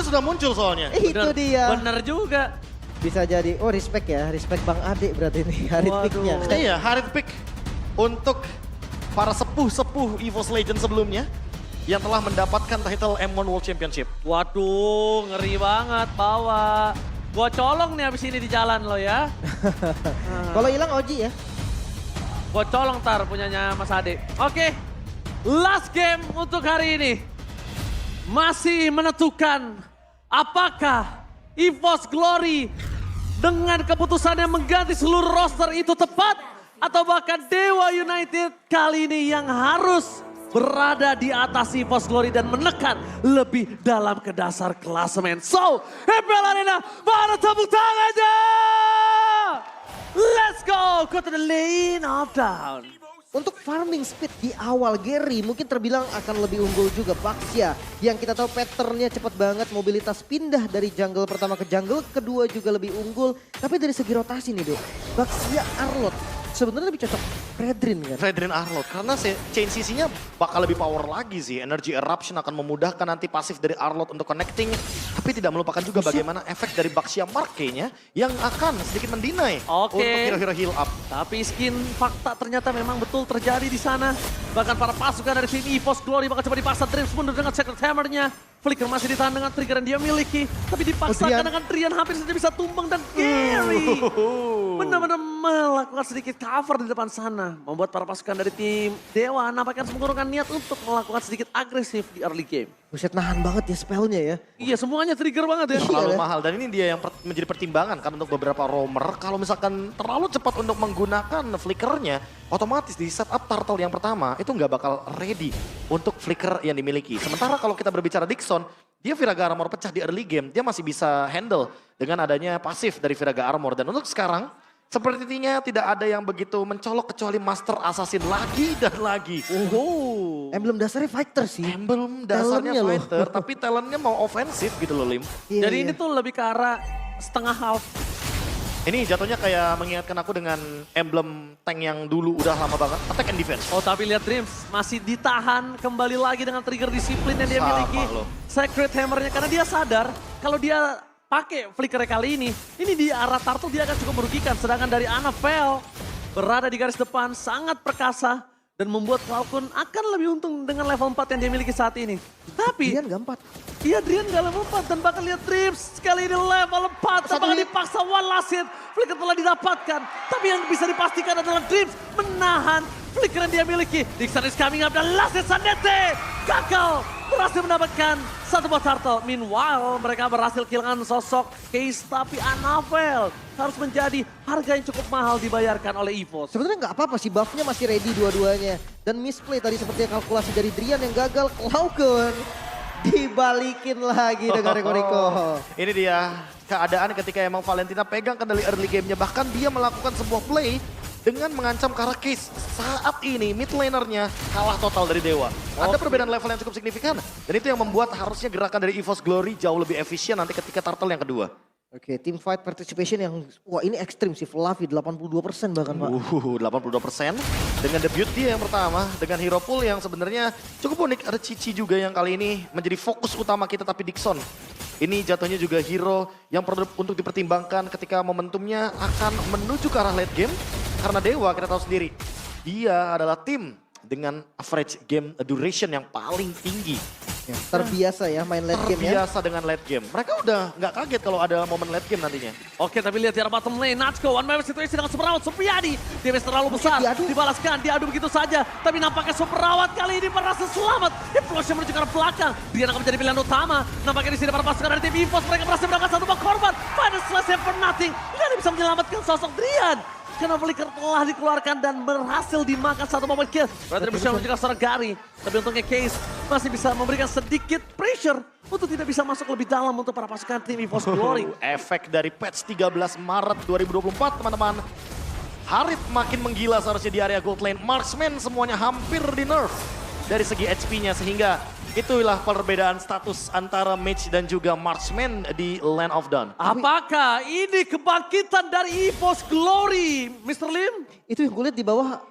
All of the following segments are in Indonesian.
sudah muncul soalnya. Itu dia. Bener juga. Bisa jadi, oh respect ya, respect Bang Ade berarti ini Harit Waduh. picknya. Iya, Harit pick untuk para sepuh-sepuh EVOS Legends sebelumnya yang telah mendapatkan title M1 World Championship. Waduh, ngeri banget bawa. Gua colong nih abis ini di jalan lo ya. Kalau hilang Oji ya. Gua colong tar punyanya Mas Ade. Oke, last game untuk hari ini. Masih menentukan apakah EVOS Glory dengan keputusannya mengganti seluruh roster itu tepat. Atau bahkan Dewa United kali ini yang harus berada di atas EVOS Glory dan menekan lebih dalam ke dasar klasemen. So, MPL Arena, mana tepuk tangannya? Let's go, go to the lane of down. Untuk farming speed di awal Gary mungkin terbilang akan lebih unggul juga Baxia. Yang kita tahu patternnya cepat banget, mobilitas pindah dari jungle pertama ke jungle kedua juga lebih unggul. Tapi dari segi rotasi nih Dek, Baxia Arlot sebenarnya lebih cocok Fredrin kan? Fredrin Arlot karena chain CC-nya bakal lebih power lagi sih. Energy Eruption akan memudahkan nanti pasif dari Arlot untuk connecting. Tapi tidak melupakan juga bagaimana efek dari Baxia Marke-nya yang akan sedikit mendinai Oke. untuk hero-hero heal up. Tapi skin fakta ternyata memang betul terjadi di sana. Bahkan para pasukan dari tim EVOS Glory bakal coba dipaksa Dreams mundur dengan Secret Hammer-nya. Flicker masih ditahan dengan trigger yang dia miliki. Tapi dipaksakan dengan Drian hampir saja bisa tumbang dan Gary benar-benar melakukan sedikit cover di depan sana. Membuat para pasukan dari tim Dewa nampaknya harus mengurungkan niat untuk melakukan sedikit agresif di early game. Buset nahan banget ya spellnya ya. Iya semuanya trigger banget ya. Terlalu mahal dan ini dia yang menjadi pertimbangan kan untuk beberapa roamer. Kalau misalkan terlalu cepat untuk menggunakan flickernya, otomatis di setup turtle yang pertama itu nggak bakal ready untuk flicker yang dimiliki. Sementara kalau kita berbicara Dixon, dia Viraga Armor pecah di early game, dia masih bisa handle dengan adanya pasif dari Viraga Armor. Dan untuk sekarang, sepertinya tidak ada yang begitu mencolok kecuali Master Assassin lagi dan lagi. Emblem dasarnya fighter sih. Emblem dasarnya Talentnya loh. fighter, tapi talentnya mau ofensif gitu loh Lim. Iya, Jadi iya. ini tuh lebih ke arah setengah half. Ini jatuhnya kayak mengingatkan aku dengan emblem tank yang dulu udah lama banget, attack and defense. Oh tapi lihat Dreams masih ditahan kembali lagi dengan trigger disiplin yang dia Sama miliki. loh. Secret Hammer-nya karena dia sadar kalau dia pakai flicker kali ini di arah Turtle dia akan cukup merugikan. Sedangkan dari Annabelle berada di garis depan sangat perkasa dan membuat Falcon akan lebih untung dengan level 4 yang dia miliki saat ini. Tapi Drian gak 4. iya Drian gak level 4 dan bahkan lihat Dreams sekali ini level 4 Satu apakah hit. dipaksa one last hit. Flicker telah didapatkan tapi yang bisa dipastikan adalah Dreams menahan flicker yang dia miliki. Dixon is coming up dan last hit Sanete gagal berhasil mendapatkan satu buah turtle. Meanwhile mereka berhasil kehilangan sosok Case tapi Annabelle harus menjadi harga yang cukup mahal dibayarkan oleh EVOS. Sebenarnya nggak apa-apa sih, buffnya masih ready dua-duanya. Dan misplay tadi seperti kalkulasi dari Drian yang gagal. Klauken dibalikin lagi dengan Reko. Ini dia keadaan ketika emang Valentina pegang kendali early gamenya. Bahkan dia melakukan sebuah play dengan mengancam ke arah Case. Saat ini mid lanernya kalah total dari Dewa. Ada perbedaan level yang cukup signifikan. Dan itu yang membuat harusnya gerakan dari EVOS Glory jauh lebih efisien nanti ketika turtle yang kedua. Oke, team fight participation yang, wah ini ekstrim sih, Fluffy 82% bahkan Pak. 82% dengan debut dia yang pertama dengan hero pool yang sebenarnya cukup unik. Ada Cici juga yang kali ini menjadi fokus utama kita tapi Dixon. Ini jatuhnya juga hero yang perlu untuk dipertimbangkan ketika momentumnya akan menuju ke arah late game. Karena Dewa kita tahu sendiri, dia adalah tim dengan average game duration yang paling tinggi. Ya, terbiasa ya main late game ya. Terbiasa dengan late game. Mereka udah nggak kaget kalau ada momen late game nantinya. Oke tapi lihat di arah bottom lane, Natsko one man situation dengan Superawat Supriyadi. Damage terlalu besar, diadu. dibalaskan, diadu begitu saja. Tapi nampaknya Superawat kali ini berhasil selamat. Implosion menuju ke arah belakang, dia akan menjadi pilihan utama. Nampaknya di sini para pasukan dari tim EVOS mereka berhasil mendapatkan satu buah korban. Final slash for nothing, nggak bisa menyelamatkan sosok Drian. Karena flicker telah dikeluarkan dan berhasil dimakan satu momen kill. Berarti bisa menuju ke arah Gary. Tapi untungnya Case masih bisa memberikan sedikit pressure untuk tidak bisa masuk lebih dalam untuk para pasukan tim EVOS Glory. Efek dari patch 13 Maret 2024 teman-teman. Harit makin menggila seharusnya di area gold lane. Marksman semuanya hampir di nerf dari segi HP-nya sehingga Itulah perbedaan status antara Mage dan juga Marksman di Land of Dawn. Apakah ini kebangkitan dari EVOS Glory, Mr. Lim? Itu yang gue lihat di bawah,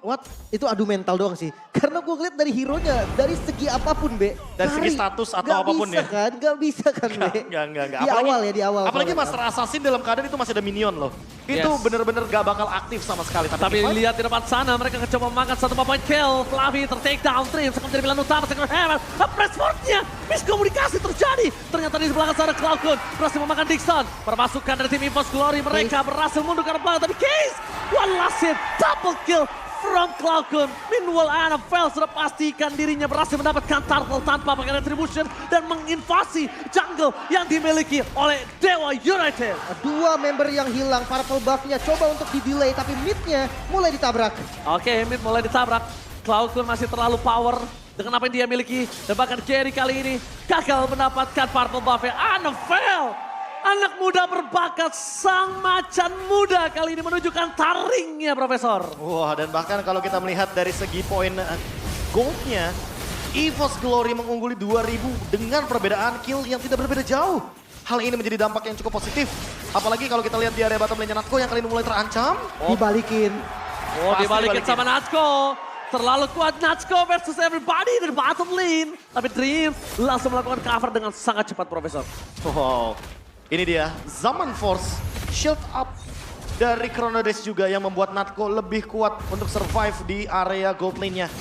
itu adu mental doang sih. Karena gue lihat dari hero-nya, dari segi apapun, Be. Dari segi status atau apapun ya? Gak bisa kan, Be. Enggak. Di awal. Apalagi Master Assassin dalam keadaan itu masih ada minion loh. Itu Yes. bener-bener gak bakal aktif sama sekali. Tapi Teamfight, lihat di depan sana, mereka coba memakan satu point kill. Flavi ter-take down, Dreams akan menjadi pilihan utama. Second Hammer, Pressfortnya, miskomunikasi terjadi. Ternyata di belakang sana Cloudcon berhasil memakan Dixon. Permasukan dari tim EVOS Glory, mereka berhasil mundur ke arah belakang. Tapi Case, one last hit, double kill from Cloudcon. Meanwhile, NFL sudah pastikan dirinya berhasil mendapatkan turtle tanpa pakai retribution dan menginvasi jungle yang dimiliki oleh Dewa United. Dua member yang hilang, purple buff-nya coba untuk di-delay, tapi mid-nya mulai ditabrak. Oke, mid mulai ditabrak. Cloudcon masih terlalu power dengan apa yang dia miliki. Dan bahkan Gary kali ini gagal mendapatkan purple buff-nya. NFL, anak muda berbakat, sang macan muda kali ini menunjukkan taringnya, Profesor. Wah, dan bahkan kalau kita melihat dari segi poin goldnya, EVOS Glory mengungguli 2000 dengan perbedaan kill yang tidak berbeda jauh. Hal ini menjadi dampak yang cukup positif. Apalagi kalau kita lihat di area bottom lane-nya Natko yang kali ini mulai terancam. Dibalikin. Oh, Pasti dibalikin dibalikin. sama Natsko. Terlalu kuat Natsko versus everybody dari bottom lane. Tapi Dreams langsung melakukan cover dengan sangat cepat, Profesor. Wow, ini dia Zaman Force shield up dari Chronodash juga yang membuat Natko lebih kuat untuk survive di area gold lane-nya.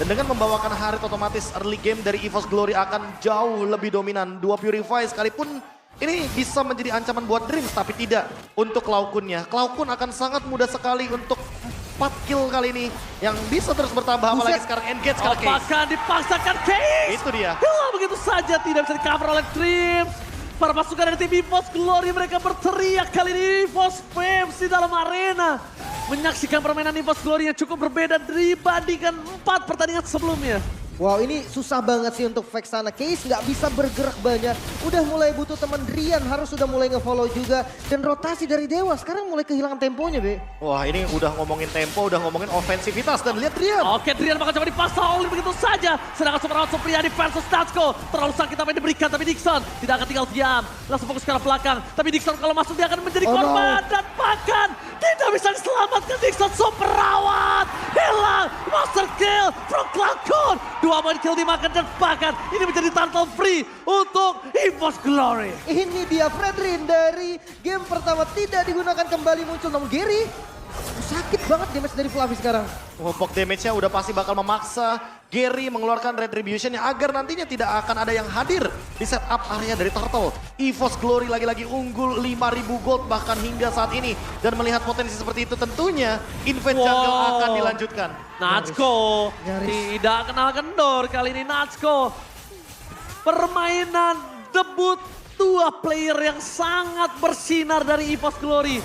Dan dengan membawakan Harit otomatis early game dari EVOS Glory akan jauh lebih dominan. Dua Purify sekalipun ini bisa menjadi ancaman buat Dreams, tapi tidak untuk Cloudcon-nya. Cloudcon akan sangat mudah sekali untuk 4 kill kali ini yang bisa terus bertambah, apalagi sekarang engage kali Case. Apakah dipaksakan Case? Itu dia. Hilang begitu saja, tidak bisa di-cover oleh Dreams. Para pasukan dari tim EVOS Glory mereka berteriak kali ini EVOS Fames di dalam arena. Menyaksikan permainan EVOS Glory yang cukup berbeda dibandingkan 4 pertandingan sebelumnya. Wow, ini susah banget sih untuk fake sana. Case nggak bisa bergerak banyak. Udah mulai butuh teman Drian, harus sudah mulai nge-follow juga. Dan rotasi dari Dewa, sekarang mulai kehilangan temponya, Be. Wah, ini udah ngomongin tempo, udah ngomongin ofensivitas, dan lihat Drian. Oke, Drian bakal coba dipaksa oleh begitu saja. Sedangkan Superhot Supriyadi versus Natsko. Terlalu sakit apa yang diberikan, tapi Dixon tidak akan tinggal diam. Langsung fokus ke arah belakang. Tapi Dixon kalau masuk dia akan menjadi Oh, korban. Dan bahkan tidak bisa diselamatkan Dixon. Superawat hilang. Monster kill from Cloudcon. 2 poin kill dimakan dan bahkan ini menjadi turtle free untuk EVOS Glory. Ini dia Fredrin dari game pertama tidak digunakan kembali muncul. Namun Gary, sakit banget damage dari Flavi sekarang. Pok damage-nya udah pasti bakal memaksa Gary mengeluarkan Retribution-nya agar nantinya tidak akan ada yang hadir di setup area dari Turtle. EVOS Glory lagi-lagi unggul 5.000 gold bahkan hingga saat ini. Dan melihat potensi seperti itu tentunya Invade Jungle akan dilanjutkan. Natsko Nyaris. tidak kenal kendor kali ini Natsko. Permainan debut dua player yang sangat bersinar dari EVOS Glory.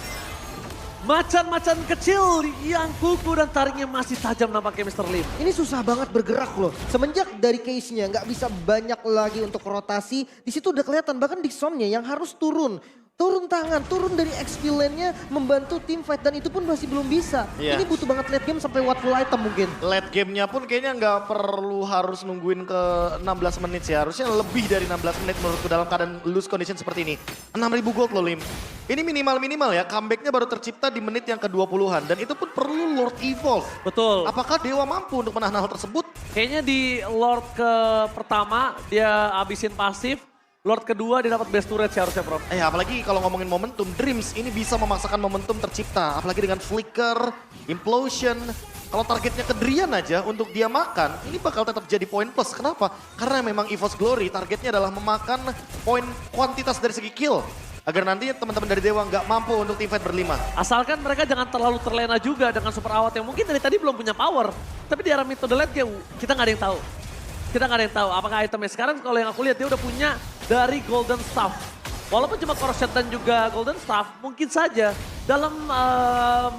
Macan-macan kecil yang kuku dan taringnya masih tajam nampaknya Mr. Lim. Ini susah banget bergerak loh. Semenjak dari case-nya nggak bisa banyak lagi untuk rotasi. Di situ udah kelihatan bahkan Dixon-nya yang harus turun. Turun tangan, turun dari XP lane-nya membantu tim fight dan itu pun masih belum bisa. Iya. Ini butuh banget late game sampai watchful item mungkin. Late game-nya pun kayaknya nggak perlu harus nungguin ke 16 menit sih. Harusnya lebih dari 16 menit menurutku dalam keadaan loose condition seperti ini. 6.000 gold loh Lim. Ini minimal-minimal ya, comeback-nya baru tercipta di menit yang ke-20-an. Dan itu pun perlu Lord Evolve. Betul. Apakah Dewa mampu untuk menahan hal tersebut? Kayaknya di Lord ke pertama dia abisin pasif. Lord kedua dia dapat best turret sih harusnya Prof. Apalagi kalau ngomongin momentum, Dreams ini bisa memaksakan momentum tercipta. Apalagi dengan Flicker, Implosion. Kalau targetnya ke Drian aja untuk dia makan, ini bakal tetap jadi poin plus. Kenapa? Karena memang EVOS Glory targetnya adalah memakan poin kuantitas dari segi kill. Agar nanti teman-teman dari Dewa nggak mampu untuk teamfight berlima. Asalkan mereka jangan terlalu terlena juga dengan super awat yang mungkin dari tadi belum punya power. Tapi di arah metode late game kita nggak ada yang tahu. Kita nggak ada yang tahu apakah itemnya sekarang kalau yang aku lihat dia udah punya dari Golden Staff. Walaupun cuma Corset dan juga Golden Staff, mungkin saja dalam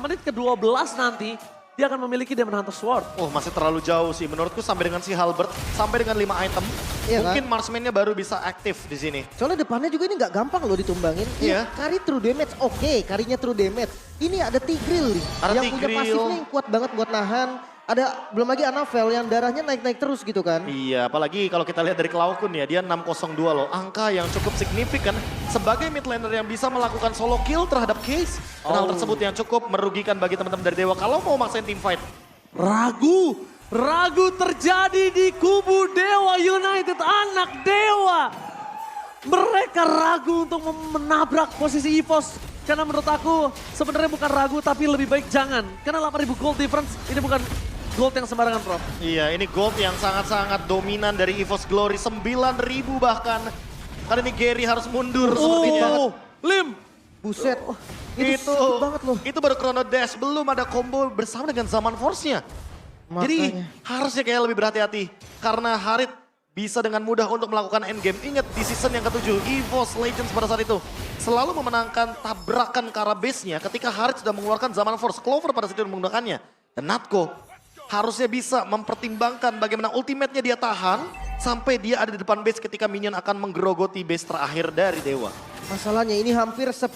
menit ke-12 nanti dia akan memiliki Demon Hunter Sword. Oh masih terlalu jauh sih menurutku sampai dengan si Halberd, sampai dengan 5 item. Iya Mungkin kan? marksman-nya baru bisa aktif di sini. Soalnya depannya juga ini nggak gampang loh ditumbangin. Iya. Kari true damage, oke karinya true damage. Ini ada Tigreal nih. Ada yang punya Tigreal. pasifnya yang kuat banget buat nahan. ada belum lagi Anavel yang darahnya naik-naik terus gitu kan. Iya, apalagi kalau kita lihat dari Klaukun ya, dia 602 loh. Angka yang cukup signifikan sebagai mid laner yang bisa melakukan solo kill terhadap Case. Dan hal tersebut yang cukup merugikan bagi teman-teman dari Dewa kalau mau maksain team fight. Ragu terjadi di kubu Dewa United, anak Dewa. Mereka ragu untuk menabrak posisi EVOS. Karena menurut aku sebenarnya bukan ragu tapi lebih baik jangan. Karena 8.000 gold difference ini bukan gold yang sembarangan, Prof. Iya, ini gold yang sangat-sangat dominan dari EVOS Glory. 9.000 bahkan. Kali ini Gary harus mundur sepertinya. Lim. Buset, itu sakit banget loh. Itu baru Chrono Dash, belum ada combo bersama dengan Zaman Force-nya. Jadi Makanya. harusnya kayak lebih berhati-hati. Karena Harit bisa dengan mudah untuk melakukan endgame. Ingat di season yang ke-7, EVOS Legends pada saat itu selalu memenangkan tabrakan ke arah base-nya ketika Harit sudah mengeluarkan Zaman Force. Clover pada saat itu menggunakannya. Dan Natko harusnya bisa mempertimbangkan bagaimana ultimate-nya dia tahan sampai dia ada di depan base ketika minion akan menggerogoti base terakhir dari Dewa. Masalahnya ini hampir 10.000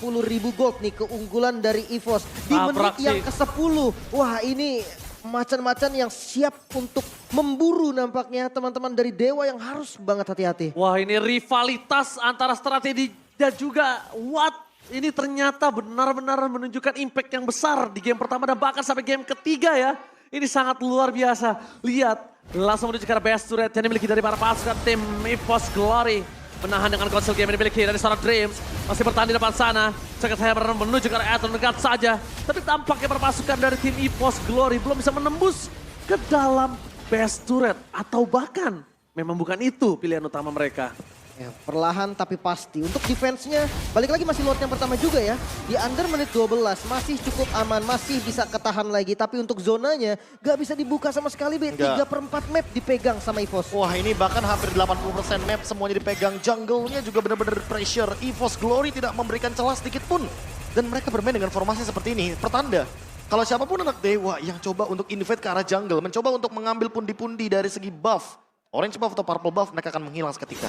gold nih keunggulan dari EVOS. Di Tabrak menit yang sih. ke-10. Wah ini macan-macan yang siap untuk memburu nampaknya teman-teman dari Dewa yang harus banget hati-hati. Wah, ini rivalitas antara strategi dan juga Watt. Ini ternyata benar-benar menunjukkan impact yang besar di game pertama dan bahkan sampai game ketiga ya. Ini sangat luar biasa. Lihat, langsung menuju ke arah best turret yang dimiliki dari para pasukan tim EVOS Glory. Menahan dengan konsol game yang dimiliki dari Star Dreams. Masih bertahan di depan sana. Jagat Hammer menuju ke arah Atom dekat saja. Tapi tampaknya para pasukan dari tim EVOS Glory belum bisa menembus ke dalam best turret. Atau bahkan memang bukan itu pilihan utama mereka. Ya, perlahan tapi pasti. Untuk defense-nya balik lagi masih lot yang pertama juga ya. Di under menit 12 masih cukup aman, masih bisa ketahan lagi. Tapi untuk zonanya gak bisa dibuka sama sekali. 3/4 map dipegang sama EVOS. Wah ini bahkan hampir 80% map semuanya dipegang. Jungle-nya juga benar-benar pressure. EVOS Glory tidak memberikan celah sedikit pun. Dan mereka bermain dengan formasi seperti ini. Pertanda kalau siapapun anak Dewa yang coba untuk invade ke arah jungle. Mencoba untuk mengambil pundi-pundi dari segi buff. Orange buff atau purple buff mereka akan menghilang seketika.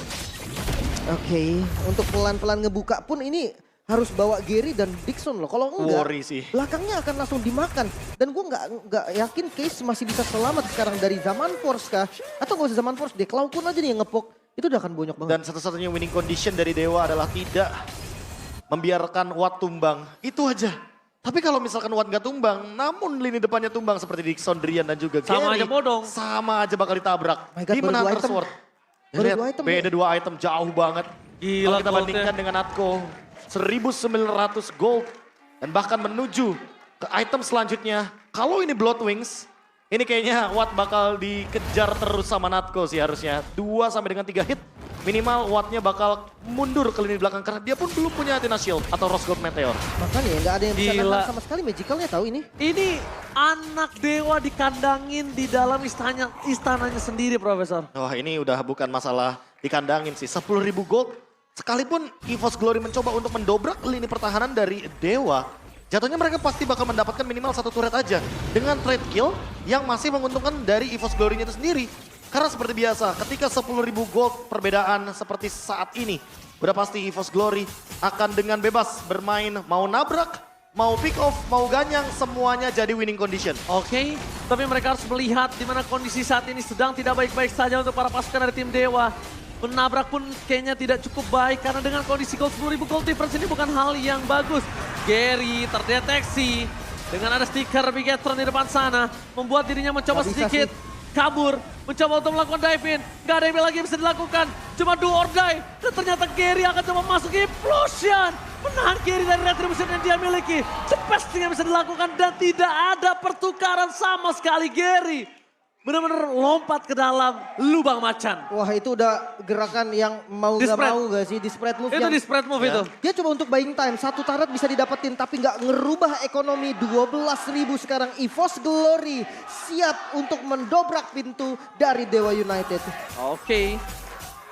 Oke, untuk pelan-pelan ngebuka pun ini harus bawa Gary dan Dixon loh. Kalau enggak, Worry sih. belakangnya akan langsung dimakan. Dan gue nggak yakin Case masih bisa selamat sekarang dari Zaman Force kah? Atau nggak usah Zaman Force deh, Klaukun aja nih yang ngepok. Itu udah akan bonyok banget. Dan satu-satunya winning condition dari Dewa adalah tidak membiarkan Watt tumbang. Itu aja. Tapi kalau misalkan Watt nggak tumbang, namun lini depannya tumbang seperti Dixon, Drian dan juga Sama Gary. aja bodong. Sama aja bakal ditabrak. My God, Di baru menang dua item. Sword. Baru Lihat, dua item beda 2 item jauh banget. Gila Kalau kita goldnya. bandingkan dengan Natko, 1.900 gold. Dan bahkan menuju ke item selanjutnya. Kalau ini Blood Wings, ini kayaknya Watt bakal dikejar terus sama Natko sih harusnya. 2 sampai dengan 3 hit. Minimal Wattnya bakal mundur ke lini belakang karena dia pun belum punya Athena Shield atau Rose Gold Meteor. Makanya nggak ada yang bisa Gila. nahan sama sekali Magicalnya tahu ini. Ini anak Dewa dikandangin di dalam istananya sendiri, Profesor. Wah ini udah bukan masalah dikandangin sih. 10.000 gold. Sekalipun EVOS Glory mencoba untuk mendobrak lini pertahanan dari Dewa. Jatuhnya mereka pasti bakal mendapatkan minimal 1 turret aja. Dengan trade kill yang masih menguntungkan dari EVOS Glory-nya itu sendiri. Karena seperti biasa ketika 10.000 gold perbedaan seperti saat ini. Udah pasti EVOS Glory akan dengan bebas bermain mau nabrak, mau pick off, mau ganyang, semuanya jadi winning condition. Oke, tapi mereka harus melihat di mana kondisi saat ini sedang tidak baik-baik saja untuk para pasukan dari tim Dewa. Menabrak pun kayaknya tidak cukup baik karena dengan kondisi gold 10.000 gold difference ini bukan hal yang bagus. Gary terdeteksi dengan ada stiker Bigetron di depan sana. Membuat dirinya mencoba Nggak bisa sedikit kabur. Mencoba untuk melakukan dive in. Gak ada yang lagi yang bisa dilakukan. Cuma do or die. Dan ternyata Gary akan coba masuk implosion. Menahan Gary dari retribution yang dia miliki. The best thing yang bisa dilakukan dan tidak ada pertukaran sama sekali Gary. Benar-benar lompat ke dalam lubang macan. Wah itu udah gerakan yang mau Di gak spread. mau gak sih di spread move Itu yang di spread move Ya. itu. dia coba untuk buying time, 1 turret bisa didapetin tapi nggak ngerubah ekonomi. 12.000 sekarang EVOS Glory siap untuk mendobrak pintu dari Dewa United. Oke.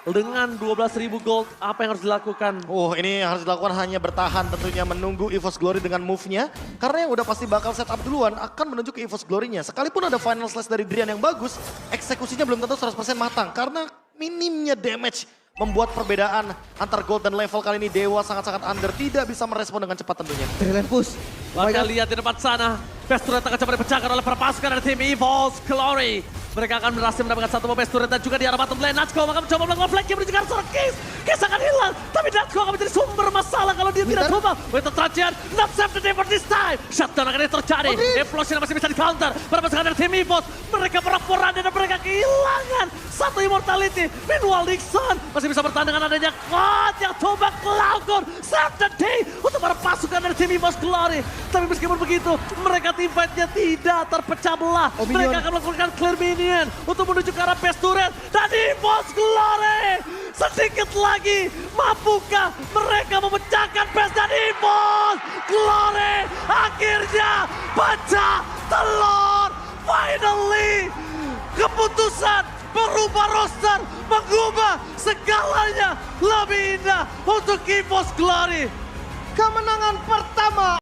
Dengan 12.000 gold, apa yang harus dilakukan? Oh ini harus dilakukan hanya bertahan tentunya menunggu EVOS Glory dengan move-nya. Karena yang udah pasti bakal setup duluan akan menuju ke EVOS Glory-nya. Sekalipun ada final slash dari Drian yang bagus, eksekusinya belum tentu 100% matang. Karena minimnya damage membuat perbedaan antar gold dan level kali ini Dewa sangat-sangat under. Tidak bisa merespon dengan cepat tentunya. Brilliant push. Oh my Maka God. lihat di depan sana. Best turret akan coba dipecahkan oleh para pasukan dari tim EVOS Glory. Mereka akan berhasil mendapatkan satu best turret dan juga di arah bottom lane. Natsuko akan mencoba melakukan flanking menuju ke arah seorang Kiss. Kiss akan hilang, tapi Natsuko akan menjadi sumber masalah kalau dia tidak tumbang. Winter Trajan, not save the day for this time. Shutdown akan terjadi. Implosion masih bisa di counter. Para pasukan dari tim EVOS, mereka berporan dan mereka kehilangan satu immortality. Meanwhile Nixon masih bisa bertahan dengan adanya God yang tumbang Cloudcore. Save the day untuk para pasukan dari tim EVOS Glory. Tapi meskipun begitu, mereka team fight-nya tidak terpecah belah. Mereka akan melakukan clear minion untuk menuju ke arah base turret. Dan EVOS Glory sedikit lagi, mampukah mereka memecahkan base dan EVOS Glory akhirnya pecah telur. Finally, keputusan berubah roster, mengubah segalanya lebih indah untuk EVOS Glory. Kemenangan pertama